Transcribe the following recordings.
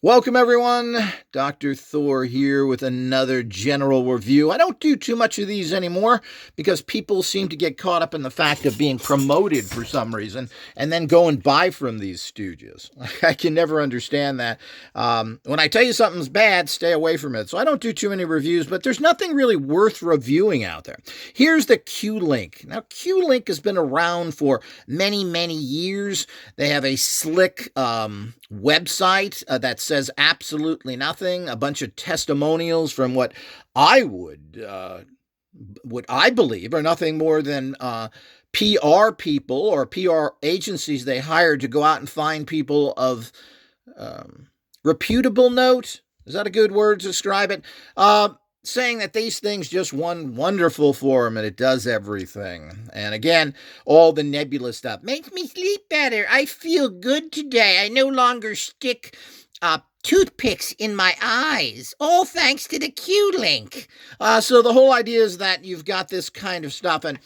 Welcome, everyone. Dr. Thor here with another general review. I don't do too much of these anymore because people seem to get caught up in the fact of being promoted for some reason and then go and buy from these stooges. I can never understand that. When I tell you something's bad, stay away from it. So I don't do too many reviews, but there's nothing really worth reviewing out there. Here's the Q-Link. Now, Q-Link has been around for many, many years. They have a slick website that says absolutely nothing, a bunch of testimonials from what I believe are nothing more than PR people or PR agencies they hired to go out and find people of reputable note. Is that a good word to describe it? Saying that these things just wonderful for them and it does everything. And again, all the nebulous stuff makes me sleep better. I feel good today. I no longer stick toothpicks in my eyes, all thanks to the Q-Link. So the whole idea is that you've got this kind of stuff, and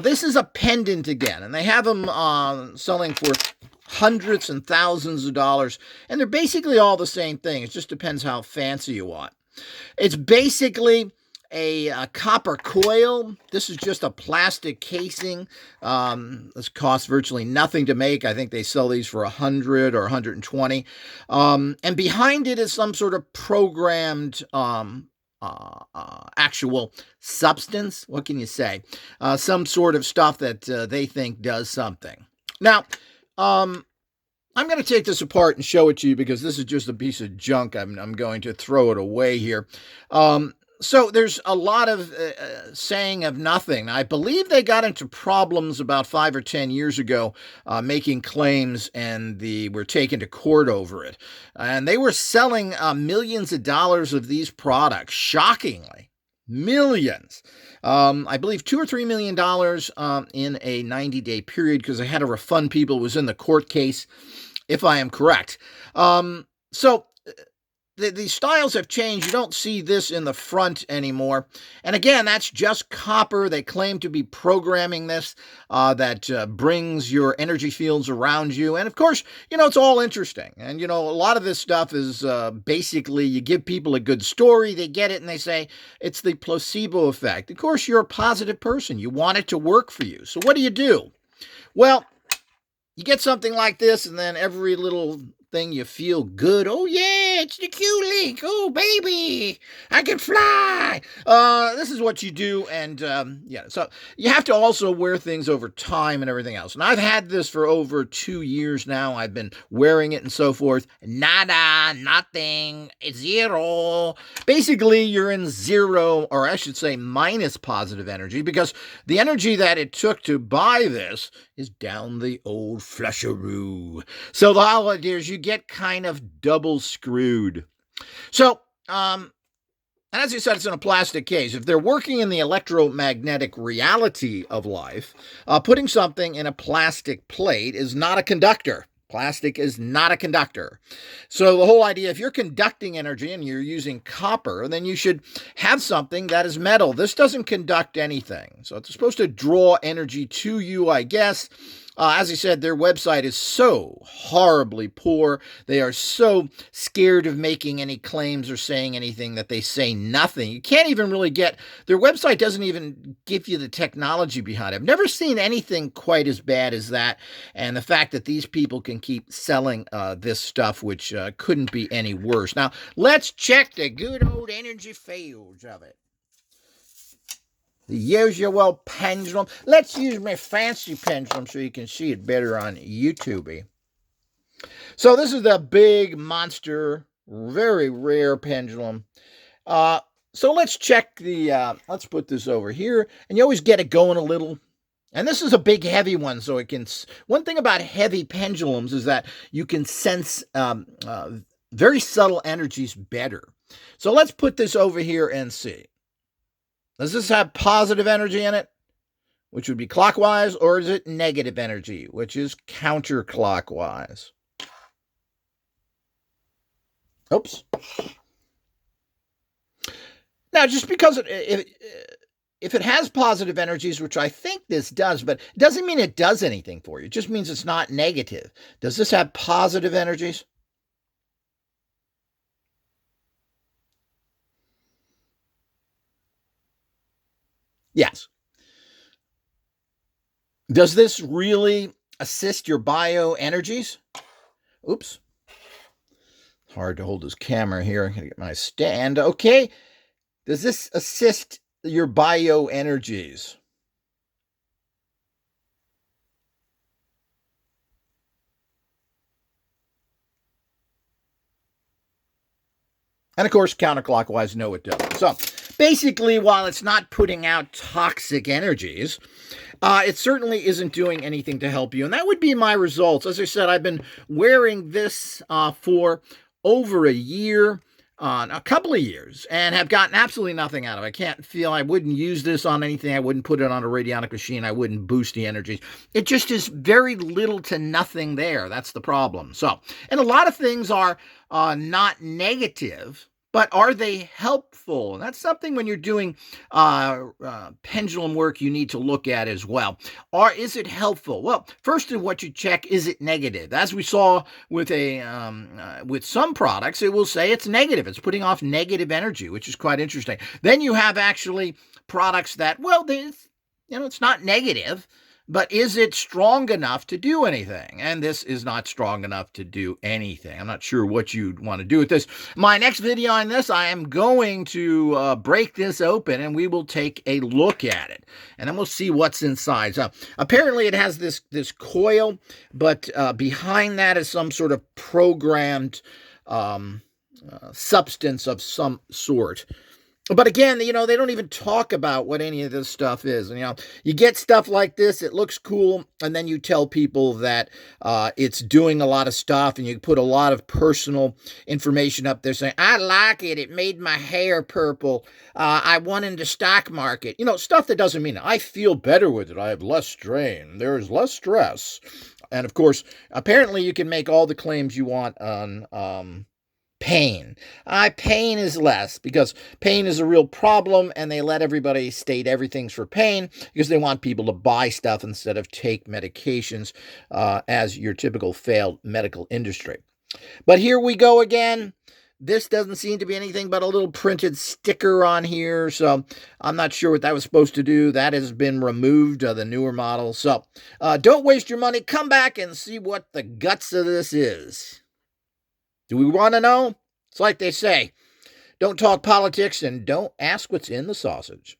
this is a pendant again, and they have them selling for hundreds and thousands of dollars, and they're basically all the same thing. It just depends how fancy you want. It's basically a copper coil. This is just a plastic casing. This costs virtually nothing to make. I think they sell these for $100 or $120. And behind it is some sort of programmed actual substance. What can you say? Some sort of stuff that they think does something. Now, I'm going to take this apart and show it to you because this is just a piece of junk. I'm going to throw it away here. So there's a lot of saying of nothing. I believe they got into problems about 5 or 10 years ago making claims, and they were taken to court over it. And they were selling millions of dollars of these products, shockingly. Millions. I believe $2 or $3 million in a 90-day period because they had to refund people. It was in the court case, if I am correct. So the styles have changed. You don't see this in the front anymore. And again, that's just copper. They claim to be programming this that brings your energy fields around you. And of course, it's all interesting. And, a lot of this stuff is basically you give people a good story, they get it, and they say it's the placebo effect. Of course, you're a positive person. You want it to work for you. So what do? Well, you get something like this, and then every little thing you feel good. Oh yeah, it's the Q-Link. Oh baby, I can fly. This is what you do, and so you have to also wear things over time and everything else. And I've had this for over 2 years now. I've been wearing it and so forth. Nada, nothing, zero. Basically, you're in zero, or I should say minus positive energy, because the energy that it took to buy this is down the old flusheroo. So the whole idea is you get kind of double screwed. So, and as you said, it's in a plastic case. If they're working in the electromagnetic reality of life, putting something in a plastic plate is not a conductor. Plastic is not a conductor. So the whole idea, if you're conducting energy and you're using copper, then you should have something that is metal. This doesn't conduct anything. So it's supposed to draw energy to you, I guess. As I said, their website is so horribly poor. They are so scared of making any claims or saying anything that they say nothing. You can't even really their website doesn't even give you the technology behind it. I've never seen anything quite as bad as that. And the fact that these people can keep selling this stuff, which couldn't be any worse. Now, let's check the good old energy fields of it. The usual pendulum. Let's use my fancy pendulum so you can see it better on YouTube. So this is the big monster, very rare pendulum. So let's check let's put this over here. And you always get it going a little. And this is a big, heavy one, so it can. One thing about heavy pendulums is that you can sense very subtle energies better. So let's put this over here and see. Does this have positive energy in it, which would be clockwise, or is it negative energy, which is counterclockwise? Oops. Now, just because if it has positive energies, which I think this does, but it doesn't mean it does anything for you. It just means it's not negative. Does this have positive energies? Yes. Does this really assist your bioenergies? Oops. Hard to hold this camera here. I'm going to get my stand. Okay. Does this assist your bioenergies? And of course, counterclockwise, no, it doesn't. So basically, while it's not putting out toxic energies, it certainly isn't doing anything to help you. And that would be my results. As I said, I've been wearing this for over a year, a couple of years, and have gotten absolutely nothing out of it. I can't feel I wouldn't use this on anything. I wouldn't put it on a radionic machine. I wouldn't boost the energies. It just is very little to nothing there. That's the problem. So, and a lot of things are not negative, but are they helpful? And that's something when you're doing pendulum work you need to look at as well. Or is it helpful? Well, first of what you check, is it negative? As we saw with with some products, it will say it's negative. It's putting off negative energy, which is quite interesting. Then you have actually products that, well, it's not negative, but is it strong enough to do anything? And this is not strong enough to do anything. I'm not sure what you'd want to do with this. My next video on this, I am going to break this open and we will take a look at it. And then we'll see what's inside. So apparently it has this coil, but behind that is some sort of programmed substance of some sort. But again, they don't even talk about what any of this stuff is. And, you get stuff like this, it looks cool, and then you tell people that it's doing a lot of stuff, and you put a lot of personal information up there saying, I like it, it made my hair purple, I won in the stock market. Stuff that doesn't mean it. I feel better with it, I have less strain, there's less stress. And of course, apparently you can make all the claims you want on pain. Pain is less because pain is a real problem, and they let everybody state everything's for pain because they want people to buy stuff instead of take medications as your typical failed medical industry. But here we go again. This doesn't seem to be anything but a little printed sticker on here, so I'm not sure what that was supposed to do. That has been removed, the newer model. So don't waste your money. Come back and see what the guts of this is. Do we want to know? It's like they say, don't talk politics and don't ask what's in the sausage.